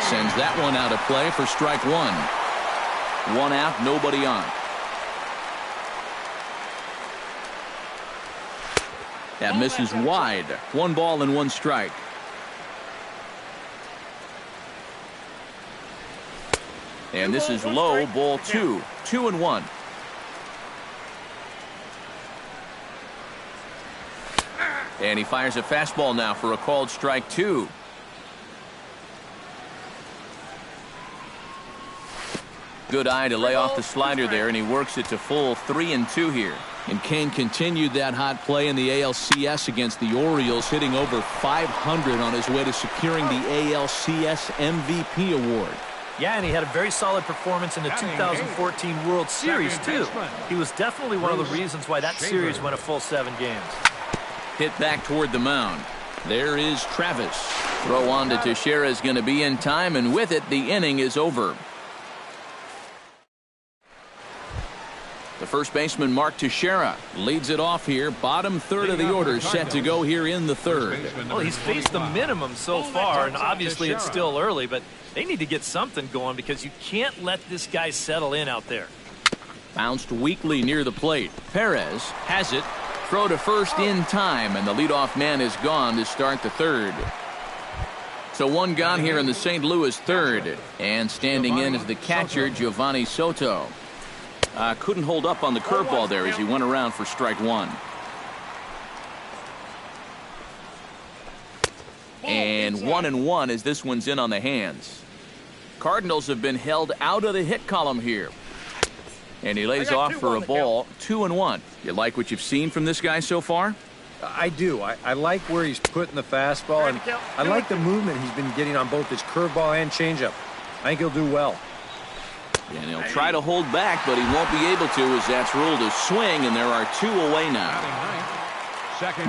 Sends that one out of play for strike one. One out, nobody on. That misses wide. 1 ball and 1 strike. And this is low, ball 2. 2-1. And he fires a fastball now for a called strike 2. Good eye to lay off the slider there, and he works it to full 3-2 here. And Kane continued that hot play in the ALCS against the Orioles, hitting over 500 on his way to securing the ALCS MVP award. Yeah, and he had a very solid performance in the 2014 World Series, too. He was definitely one of the reasons why that series went a full 7 games. Hit back toward the mound. There is Travis. Throw on to Teixeira is going to be in time, and with it, the inning is over. The first baseman, Mark Teixeira, leads it off here. Bottom third of the order set to go here in the third. Well, he's faced the minimum so far, and obviously it's still early, but they need to get something going because you can't let this guy settle in out there. Bounced weakly near the plate. Perez has it. Throw to first in time, and the leadoff man is gone to start the third. So one gone here in the St. Louis third. And standing in is the catcher, Giovanni Soto. Couldn't hold up on the curveball there as he went around for strike 1. And 1-1 as this one's in on the hands. Cardinals have been held out of the hit column here. And he lays off for a ball. 2-1. You like what you've seen from this guy so far? I do. I like where he's putting the fastball, and I like the movement he's been getting on both his curveball and changeup. I think he'll do well. And he'll try to hold back, but he won't be able to as that's ruled a swing, and there are 2 away now.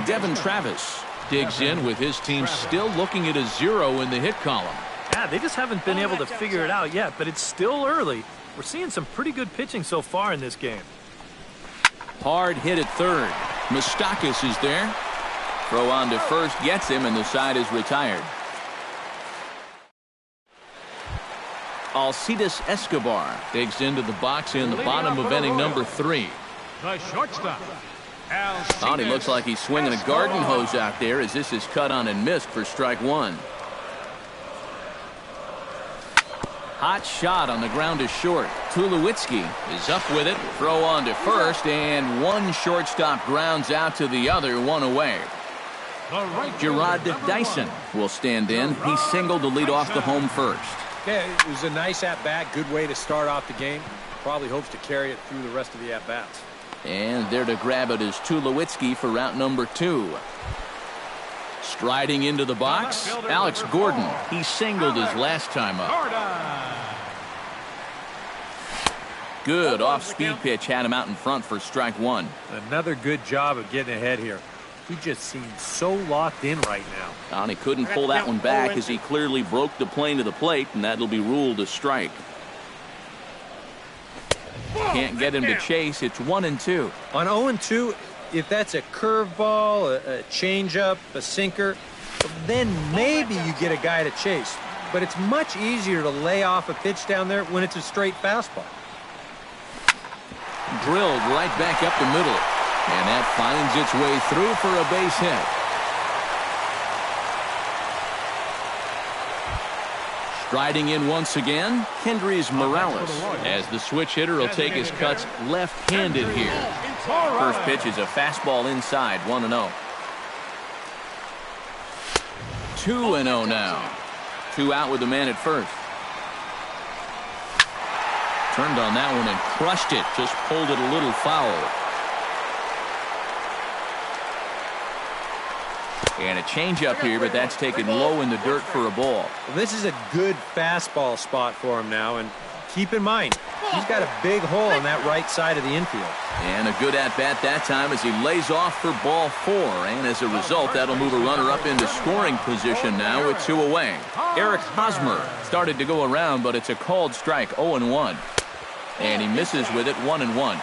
Devin Travis digs in with his team still looking at a 0 in the hit column. Yeah, they just haven't been able to figure it out yet, but it's still early. We're seeing some pretty good pitching so far in this game. Hard hit at third. Moustakas is there. Throw on to first gets him, and the side is retired. Alcides Escobar digs into the box in the bottom of inning number 3. The shortstop. He looks like he's swinging a garden hose out there as this is cut on and missed for strike 1. Hot shot on the ground is short. Tulowitzki is up with it. Throw on to first, and one shortstop grounds out to the other, 1 away. Gerard Dyson will stand in. He singled to lead off the home first. Yeah, it was a nice at-bat. Good way to start off the game. Probably hopes to carry it through the rest of the at-bats. And there to grab it is Tulowitzki for route number 2. Striding into the box, Alex Gordon. He singled his last time up. Good off-speed pitch had him out in front for strike 1. Another good job of getting ahead here. He just seems so locked in right now. And he couldn't pull that one back as he clearly broke the plane to the plate, and that'll be ruled a strike. Can't get him to chase. It's 1-2. On 0-2, if that's a curveball, a changeup, a sinker, then maybe you get a guy to chase. But it's much easier to lay off a pitch down there when it's a straight fastball. Drilled right back up the middle. And that finds its way through for a base hit. Striding in once again, Kendrys Morales, as the switch hitter will take his cuts left-handed here. First pitch is a fastball inside, 1-0. 2-0 now. 2 out with the man at first. Turned on that one and crushed it, just pulled it a little foul. And a changeup here, but that's taken low in the dirt for a ball. Well, this is a good fastball spot for him now, and keep in mind, he's got a big hole on that right side of the infield. And a good at-bat that time as he lays off for ball 4, and as a result, that'll move a runner up into scoring position now with 2 away. Eric Hosmer started to go around, but it's a called strike, 0-1. And he misses with it, 1-1.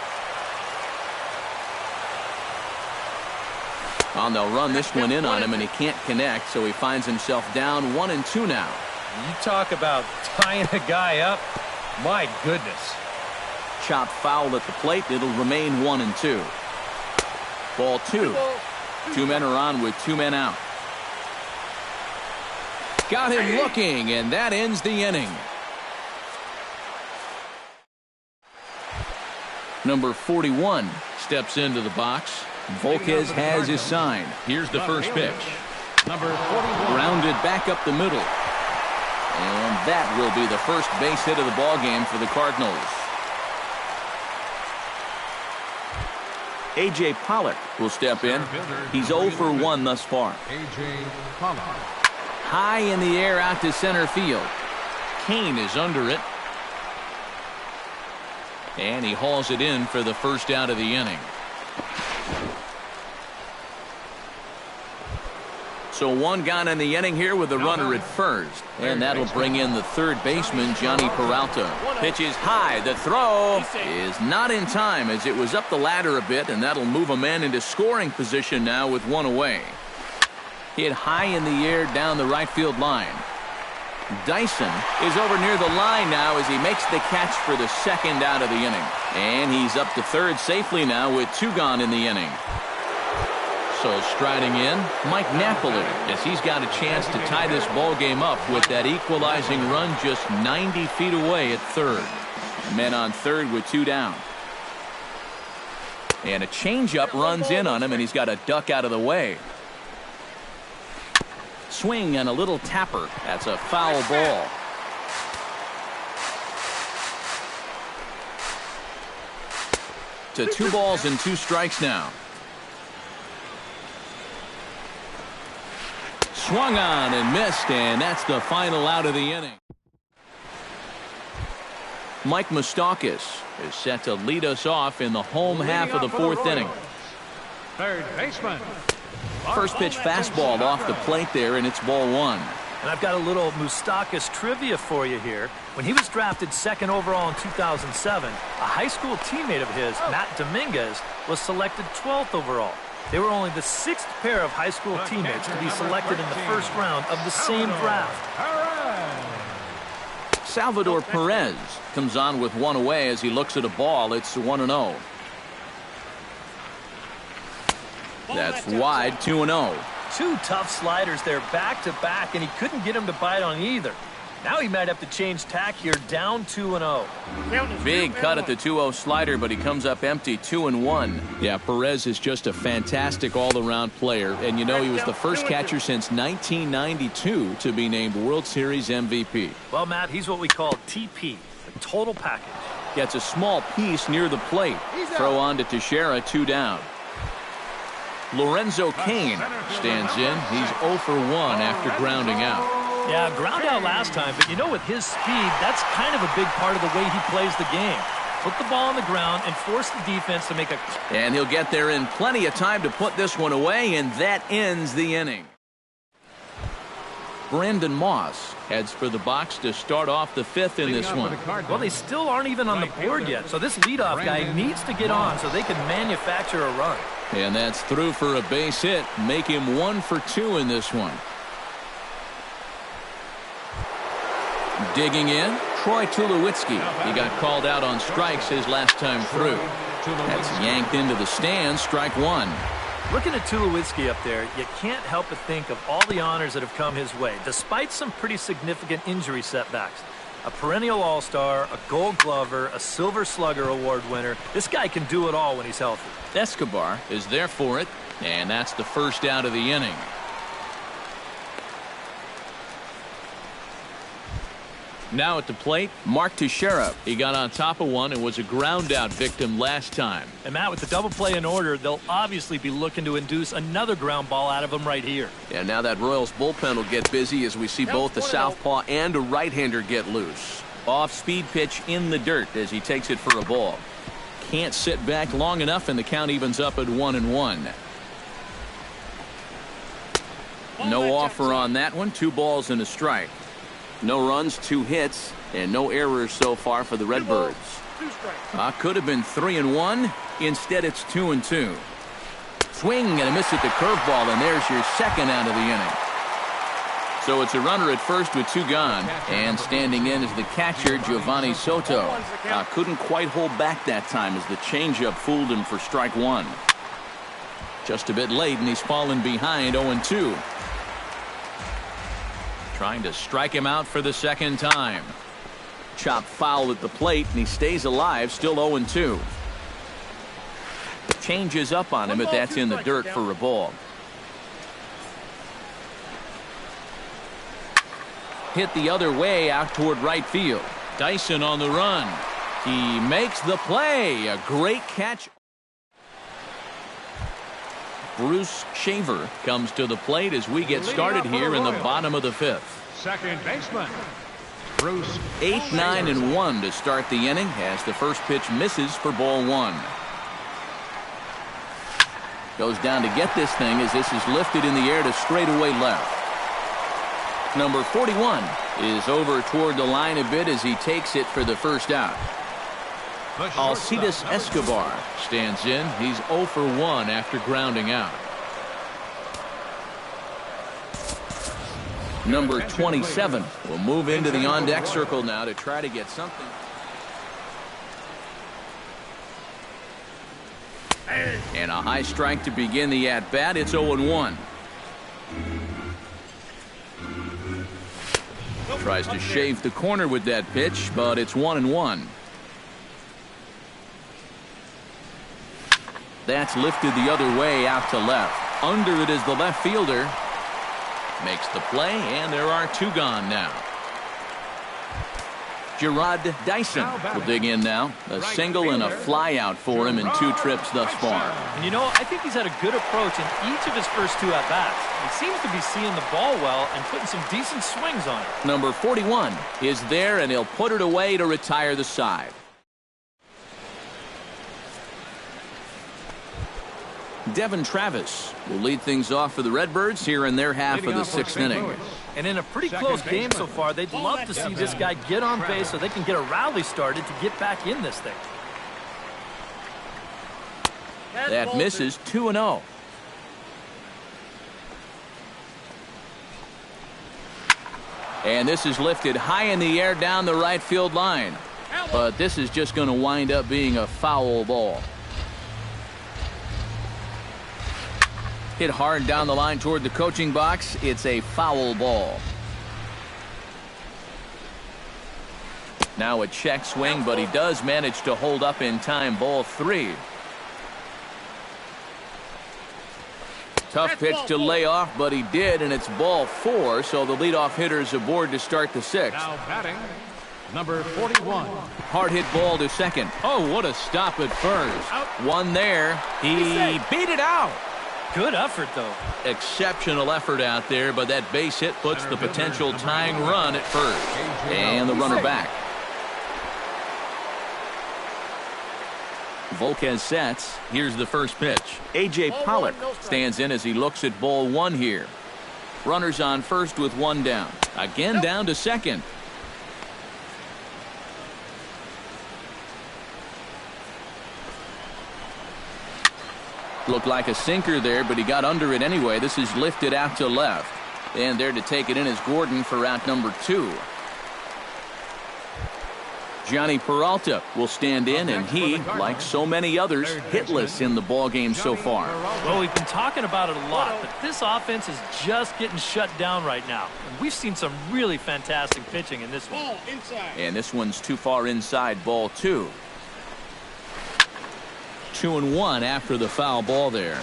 Well, they'll run this one in on him, and he can't connect, so he finds himself down 1-2 now. You talk about tying a guy up. My goodness. Chop foul at the plate. It'll remain 1-2. Ball 2. 2 men are on with 2 men out. Got him looking, and that ends the inning. Number 41 steps into the box. Volquez has his sign. Here's the first pitch. Number 41. Grounded back up the middle. And that will be the first base hit of the ballgame for the Cardinals. A.J. Pollock will step in. He's 0 for 1 thus far. A.J. Pollock. High in the air out to center field. Kane is under it. And he hauls it in for the first out of the inning. So 1 gone in the inning here with the runner at first. And that'll bring in the third baseman, Johnny Peralta. Pitch is high. The throw is not in time as it was up the ladder a bit, and that'll move a man into scoring position now with 1 away. Hit high in the air down the right field line. Dyson is over near the line now as he makes the catch for the second out of the inning. And he's up to third safely now with 2 gone in the inning. So striding in, Mike Napoli, as he's got a chance to tie this ball game up with that equalizing run just 90 feet away at third. Men on third with 2 down. And a changeup runs in on him, and he's got a duck out of the way. Swing and a little tapper. That's a foul ball. To 2 balls and 2 strikes now. Swung on and missed, and that's the final out of the inning. Mike Moustakas is set to lead us off in the home half of the 4th inning. Third baseman. First pitch fastball off the plate there, and it's ball 1. And I've got a little Moustakas trivia for you here. When he was drafted 2nd overall in 2007, a high school teammate of his, Matt Dominguez, was selected 12th overall. They were only the 6th pair of high school teammates to be selected in the first round of the same draft. Salvador Perez comes on with 1 away as he looks at a ball. It's 1-0. That's wide, 2-0. 2 tough sliders there back-to-back, and he couldn't get him to bite on either. Now he might have to change tack here, down 2-0. Big cut at the 2-0 slider, but he comes up empty, 2-1. Yeah, Perez is just a fantastic all-around player, and you know he was the first catcher since 1992 to be named World Series MVP. Well, Matt, he's what we call TP, the total package. Gets a small piece near the plate. Throw on to Teixeira, 2 down. Lorenzo Cain stands in. He's 0 for 1 after grounding out. Yeah, ground out last time, but you know, with his speed, that's kind of a big part of the way he plays the game. Put the ball on the ground and force the defense to make a... And he'll get there in plenty of time to put this one away, and that ends the inning. Brandon Moss heads for the box to start off the 5th in this one. Well, they still aren't even on the board yet, so this leadoff guy needs to get on so they can manufacture a run. And that's through for a base hit. Make him 1 for 2 in this one. Digging in, Troy Tulowitzki. He got called out on strikes his last time through. That's yanked into the stands, strike 1. Looking at Tulowitzki up there, you can't help but think of all the honors that have come his way, despite some pretty significant injury setbacks. A perennial all-star, a gold glover, a silver slugger award winner. This guy can do it all when he's healthy. Escobar is there for it, and that's the first out of the inning. Now at the plate, Mark Teixeira. He got on top of one and was a ground-out victim last time. And Matt, with the double play in order, they'll obviously be looking to induce another ground ball out of him right here. And now that Royals bullpen will get busy as we see both the southpaw and a right-hander get loose. Off-speed pitch in the dirt as he takes it for a ball. Can't sit back long enough, and the count evens up at 1-1. No offer on that one. 2 balls and a strike. No runs, 2 hits, and no errors so far for the Redbirds. Could have been 3-1. Instead, it's 2-2. Swing and a miss at the curveball, and there's your second out of the inning. So it's a runner at first with 2 gone, and standing in is the catcher, Giovanni Soto. Couldn't quite hold back that time as the changeup fooled him for strike 1. Just a bit late, and he's fallen behind 0-2. Trying to strike him out for the second time. Chop foul at the plate, and he stays alive, still 0-2. Changes up on him, but that's in the dirt for a ball. Hit the other way out toward right field. Dyson on the run. He makes the play. A great catch. Bruce Shaver comes to the plate as we get started here in the bottom of the 5th. Second baseman, Bruce. 8, 9, and 1 to start the inning as the first pitch misses for ball 1. Goes down to get this thing as this is lifted in the air to straightaway left. Number 41 is over toward the line a bit as he takes it for the first out. Alcides Escobar stands in. He's 0 for 1 after grounding out. Number 27 will move into the on-deck circle now to try to get something. And a high strike to begin the at-bat. It's 0-1. Tries to shave the corner with that pitch, but it's 1-1. That's lifted the other way out to left. Under it is the left fielder. Makes the play, and there are 2 gone now. Gerard Dyson will dig in now. A single and a fly out for him in 2 trips thus far. And you know, I think he's had a good approach in each of his first 2 at-bats. He seems to be seeing the ball well and putting some decent swings on it. Number 41 is there, and he'll put it away to retire the side. Devin Travis will lead things off for the Redbirds here in their half of the 6th inning. And in a pretty close game so far, they'd love to see this guy get on base so they can get a rally started to get back in this thing. That misses. 2-0. And this is lifted high in the air down the right field line. But this is just going to wind up being a foul ball. Hit hard down the line toward the coaching box. It's a foul ball. Now a check swing, but he does manage to hold up in time. Ball 3. Tough pitch to lay off, but he did, and it's ball 4, so the leadoff hitter's aboard to start the 6th. Now batting, number 41. Hard hit ball to second. Oh, what a stop at first. One there. He beat it out. Good effort, though. Exceptional effort out there, but that base hit puts the potential tying run at first. And the runner back. Volquez sets. Here's the first pitch. A.J. Pollock stands in as he looks at ball 1 here. Runners on first with 1 down. Again down to second. Looked like a sinker there, but he got under it anyway. This is lifted out to left. And there to take it in is Gordon for out number 2. Johnny Peralta will stand in, and he, like so many others, hitless in the ballgame so far. Well, we've been talking about it a lot, but this offense is just getting shut down right now. And we've seen some really fantastic pitching in this one. And this one's too far inside, ball 2. 2-1 after the foul ball there.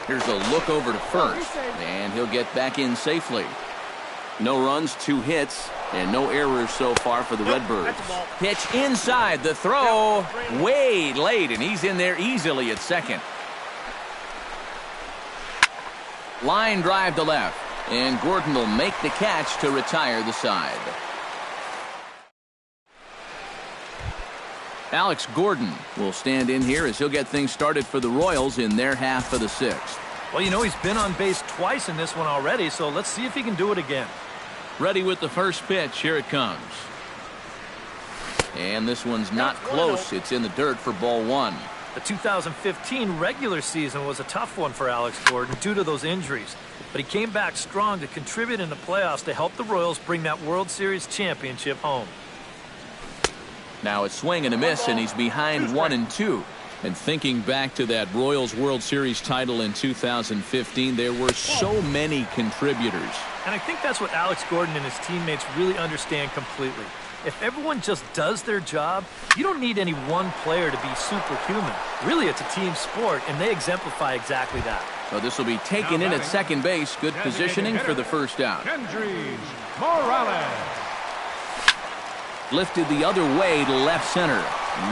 Here's a look over to first, and he'll get back in safely. No runs, 2 hits, and no errors so far for the Redbirds. Pitch inside, the throw way late, and he's in there easily at second. Line drive to left, and Gordon will make the catch to retire the side. Alex Gordon will stand in here as he'll get things started for the Royals in their half of the 6th. Well, you know, he's been on base twice in this one already, so let's see if he can do it again. Ready with the first pitch. Here it comes. And this one's not close. It's in the dirt for ball 1. The 2015 regular season was a tough one for Alex Gordon due to those injuries. But he came back strong to contribute in the playoffs to help the Royals bring that World Series championship home. Now a swing and a miss, and he's behind 1-2. And thinking back to that Royals World Series title in 2015, there were so many contributors. And I think that's what Alex Gordon and his teammates really understand completely. If everyone just does their job, you don't need any one player to be superhuman. Really, it's a team sport, and they exemplify exactly that. So this will be taken in at second base. Good positioning for the first out. Morales. Lifted the other way to left center.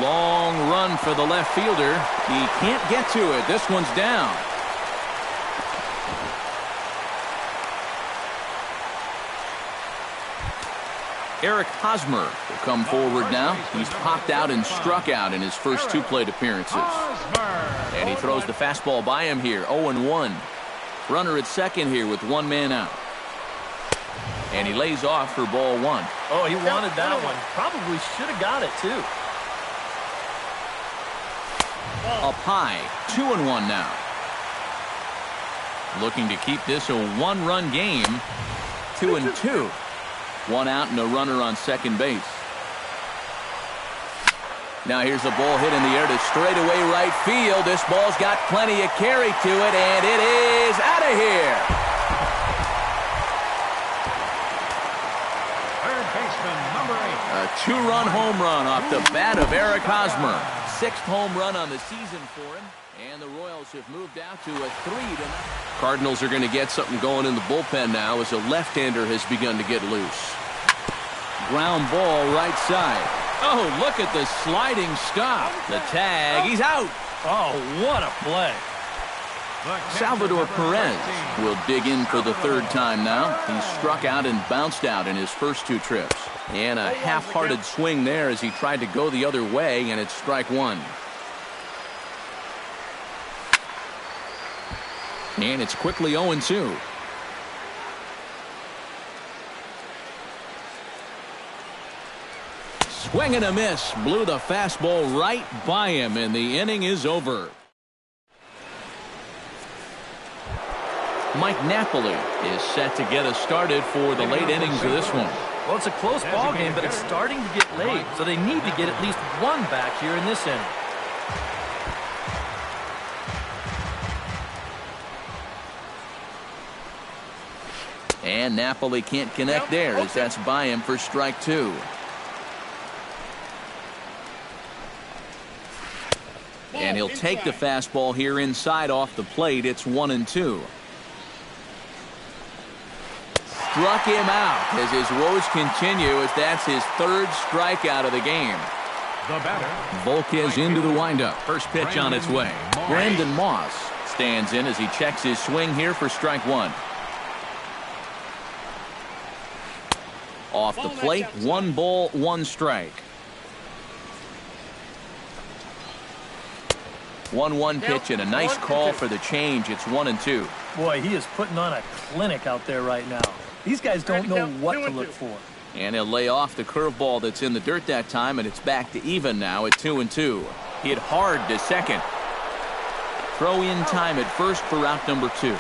Long run for the left fielder. He can't get to it. This one's down. Eric Hosmer will come forward now. He's popped out and struck out in his first two plate appearances. And he throws the fastball by him here. 0-1. Runner at second here with one man out. And he lays off for ball one. Oh, he wanted that one. Probably should have got it, too. Up high. 2-1 now. Looking to keep this a one-run game. 2-2. One out and a runner on second base. Now here's a ball hit in the air to straightaway right field. This ball's got plenty of carry to it, and it is out of here. Third baseman, number 8. A two-run home run off the bat of Eric Hosmer. Sixth home run on the season for him. And the Royals have moved out to a 3-0. Cardinals are going to get something going in the bullpen now as a left-hander has begun to get loose. Ground ball right side. Oh, look at the sliding stop. The tag. He's out. Oh, what a play. Salvador Perez will dig in for the third time now. He struck out and bounced out in his first two trips. And a half-hearted swing there as he tried to go the other way, and it's strike one. And it's quickly 0-2. Swing and a miss. Blew the fastball right by him, and the inning is over. Mike Napoli is set to get us started for the late innings of this one. Well, it's a close ball game, but it's starting to get late, so they need to get at least one back here in this inning. And Napoli can't connect there as that's by him for strike two. And he'll take the fastball here inside off the plate. It's 1-2. Struck him out as his woes continue as that's his third strikeout of the game. The batter. Volquez into the windup. First pitch on its way. Brandon Moss stands in as he checks his swing here for strike one. Off the plate, 1 ball, 1 strike. 1-1 pitch and a nice call for the change. It's 1-2. Boy, he is putting on a clinic out there right now. These guys don't know what to look for. And he'll lay off the curveball that's in the dirt that time, and it's back to even now at 2-2. Hit hard to second. Throw in time at first for out number 2.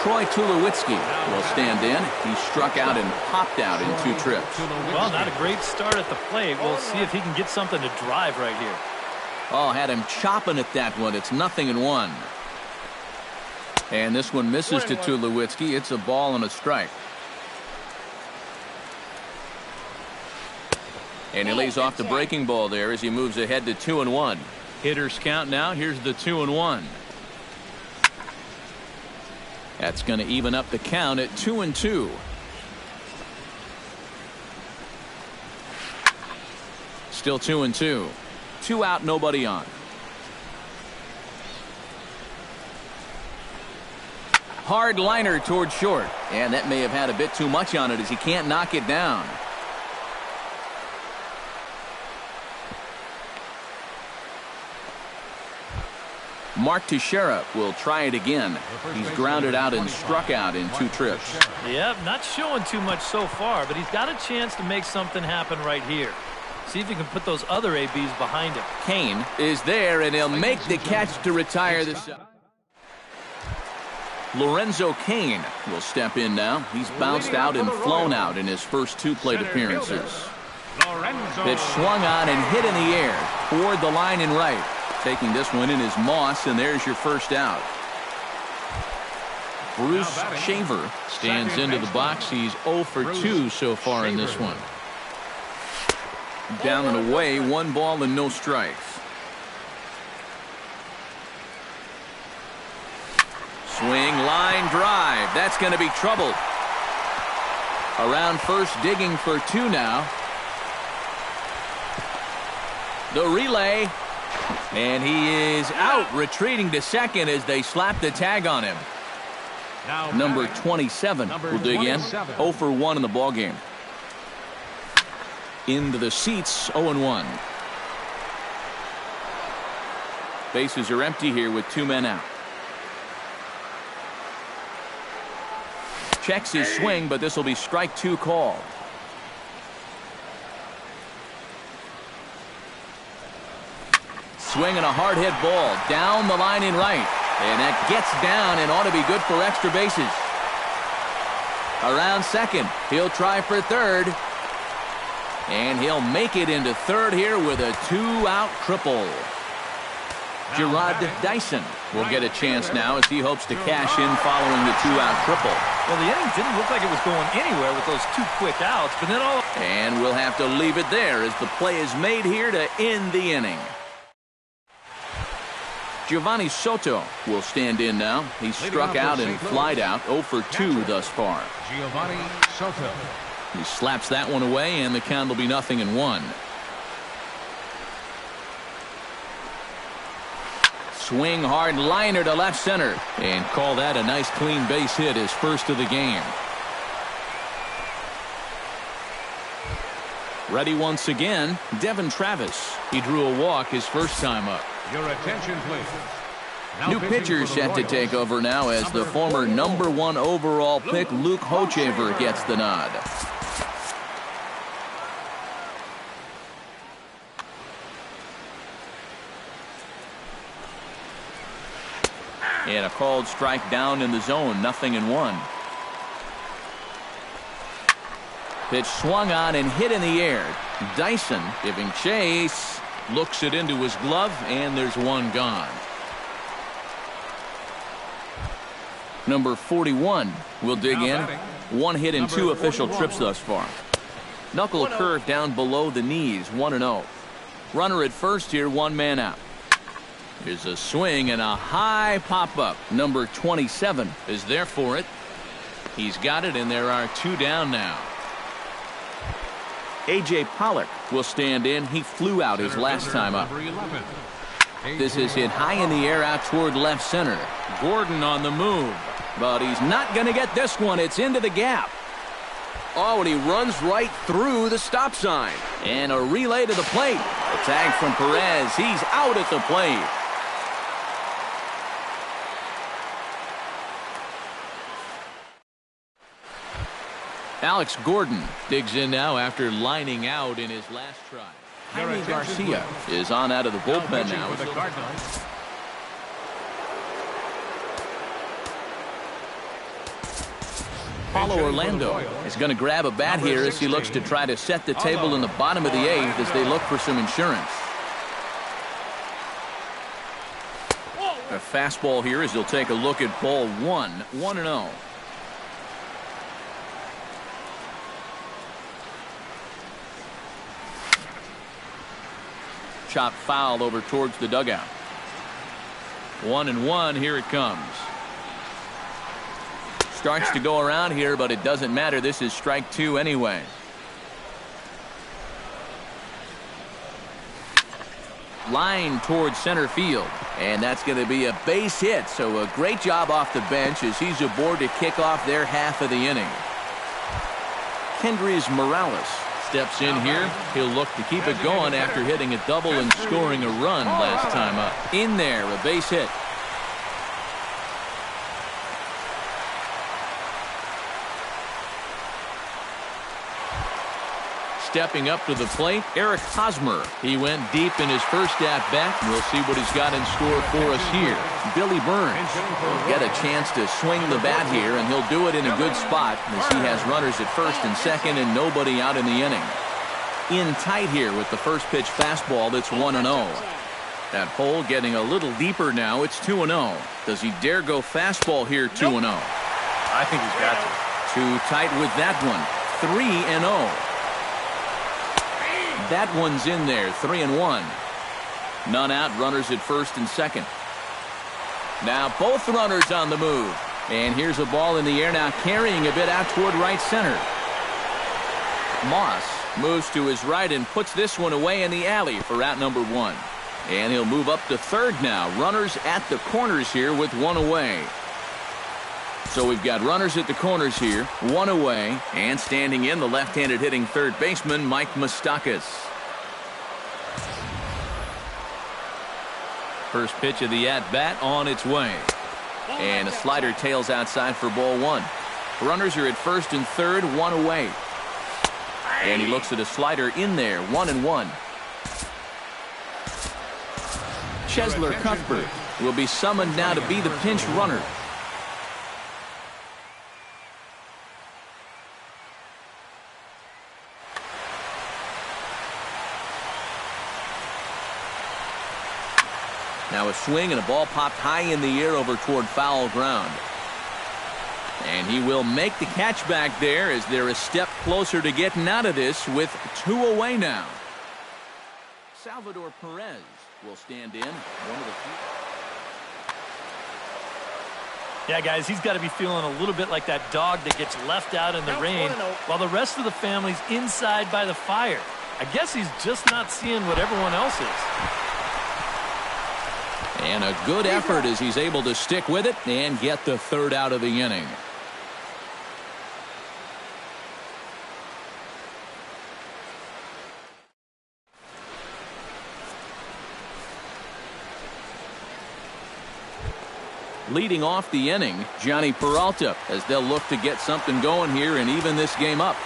Troy Tulowitzki will stand in. He struck out and popped out in 2 trips. Well, not a great start at the plate. We'll see if he can get something to drive right here. Oh, had him chopping at that one. It's 0-1. And this one misses to Tulowitzki. It's a ball and a strike. And he lays off the breaking ball there as he moves ahead to 2-1. Hitters count now. Here's the 2-1. That's going to even up the count at 2-2. Still 2-2. 2 out, nobody on. Hard liner toward short. And that may have had a bit too much on it as he can't knock it down. Mark Teixeira will try it again. He's grounded out and struck out in 2 trips. Yep, not showing too much so far, but he's got a chance to make something happen right here. See if he can put those other ABs behind him. Kane is there, and he'll make the catch to retire this. Lorenzo Kane will step in now. He's bounced out and flown out in his first 2 plate appearances. Pitch swung on and hit in the air toward the line and right. Taking this one in is Moss, and there's your first out. Bruce Shaver stands into the box. He's 0 for 2 so far in this one. Down and away, 1 ball and no strikes. Swing, line, drive. That's going to be trouble. Around first, digging for 2 now. The relay. And he is out, retreating to second as they slap the tag on him. Number 27 will dig in. 0 for 1 in the ballgame. Into the seats, 0-1. Bases are empty here with 2 men out. Checks his swing, but this will be strike 2 called. Swinging a hard hit ball down the line in right. And that gets down and ought to be good for extra bases. Around second, he'll try for third. And he'll make it into third here with a 2-out triple. Gerard Dyson will get a chance now as he hopes to cash in following the 2-out triple. Well, the inning didn't look like it was going anywhere with those 2 quick outs, but then all... And we'll have to leave it there as the play is made here to end the inning. Giovanni Soto will stand in now. He's struck out and flied out, 0 for 2 thus far. Giovanni Soto. He slaps that one away, and the count will be 0-1. Swing hard liner to left center, and call that a nice clean base hit, his first of the game. Ready once again, Devin Travis. He drew a walk his first time up. Your attention, please. New pitcher set to take over now as the former number 1 overall pick Luke Hochevar gets the nod. And a called strike down in the zone, 0-1. Pitch swung on and hit in the air. Dyson giving chase. Looks it into his glove, and there's 1 gone. Number 41 will dig in. 1 hit and 2 official trips thus far. Knuckle curve down below the knees, 1-0. Runner at first here, 1 man out. Here's a swing and a high pop-up. Number 27 is there for it. He's got it, and there are 2 down now. A.J. Pollock will stand in. He flew out his last time up. This is hit high in the air out toward left center. Gordon on the move. But he's not going to get this one. It's into the gap. Oh, and he runs right through the stop sign. And a relay to the plate. A tag from Perez. He's out at the plate. Alex Gordon digs in now after lining out in his last try. Jaime Garcia is on out of the bullpen now. Paulo Orlando is going to grab a bat here as he looks to try to set the table in the bottom of the 8th as they look for some insurance. A fastball here as he'll take a look at ball 1, 1-0. Chop foul over towards the dugout. 1-1. Here it comes. Starts to go around here, but it doesn't matter. This is strike 2 anyway. Line towards center field, and that's going to be a base hit. So a great job off the bench as he's aboard to kick off their half of the inning. Kendrys Morales steps in here. He'll look to keep it going after hitting a double and scoring a run last time up. In there, a base hit. Stepping up to the plate, Eric Hosmer. He went deep in his first at-bat. We'll see what he's got in store for us here. Billy Burns will get a chance to swing the bat here, and he'll do it in a good spot as he has runners at first and second and nobody out in the inning. In tight here with the first pitch fastball that's 1-0. That hole getting a little deeper now. It's 2-0. Does he dare go fastball here 2-0? I think he's got to. Too tight with that one. 3-0. That one's in there. 3-1. None out. Runners at first and second. Now both runners on the move. And here's a ball in the air now, carrying a bit out toward right center. Moss moves to his right and puts this one away in the alley for out number 1. And he'll move up to third now. Runners at the corners here with 1 away. So we've got runners at the corners here, 1 away, and standing in the left-handed hitting third baseman, Mike Moustakas. First pitch of the at-bat on its way. And a slider tails outside for ball 1. Runners are at first and third, 1 away. And he looks at a slider in there, 1-1. Chesler Cuthbert will be summoned now to be the pinch runner. Now a swing and a ball popped high in the air over toward foul ground. And he will make the catch back there as they're a step closer to getting out of this with 2 away now. Salvador Perez will stand in. One of the few. Yeah, guys, he's got to be feeling a little bit like that dog that gets left out in the rain while the rest of the family's inside by the fire. I guess he's just not seeing what everyone else is. And a good effort as he's able to stick with it and get the third out of the inning. Leading off the inning, Johnny Peralta, as they'll look to get something going here and even this game up.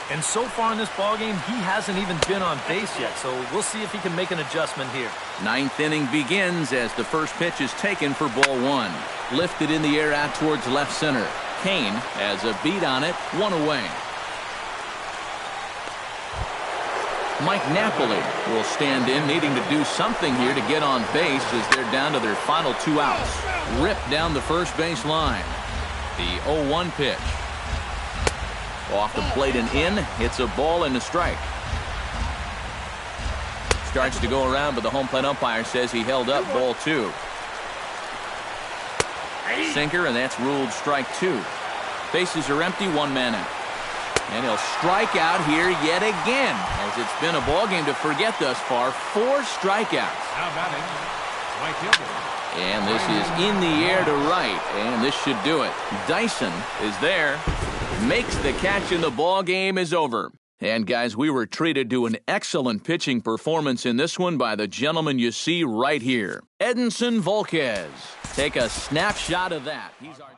And so far in this ballgame, he hasn't even been on base yet, so we'll see if he can make an adjustment here. Ninth inning begins as the first pitch is taken for ball 1. Lifted in the air out towards left center. Kane has a beat on it, 1 away. Mike Napoli will stand in, needing to do something here to get on base as they're down to their final 2 outs. Ripped down the first base line. The 0-1 pitch. Off the plate and in. It's a ball and a strike. Starts to go around, but the home plate umpire says he held up ball 2. Sinker, and that's ruled strike 2. Bases are empty, 1 man out. And he'll strike out here yet again, as it's been a ball game to forget thus far. 4 strikeouts. Now batting, Mike Gilbert. And this is in the air to right, and this should do it. Dyson is there, makes the catch, and the ball game is over. And guys, we were treated to an excellent pitching performance in this one by the gentleman you see right here, Edinson Volquez. Take a snapshot of that. He's our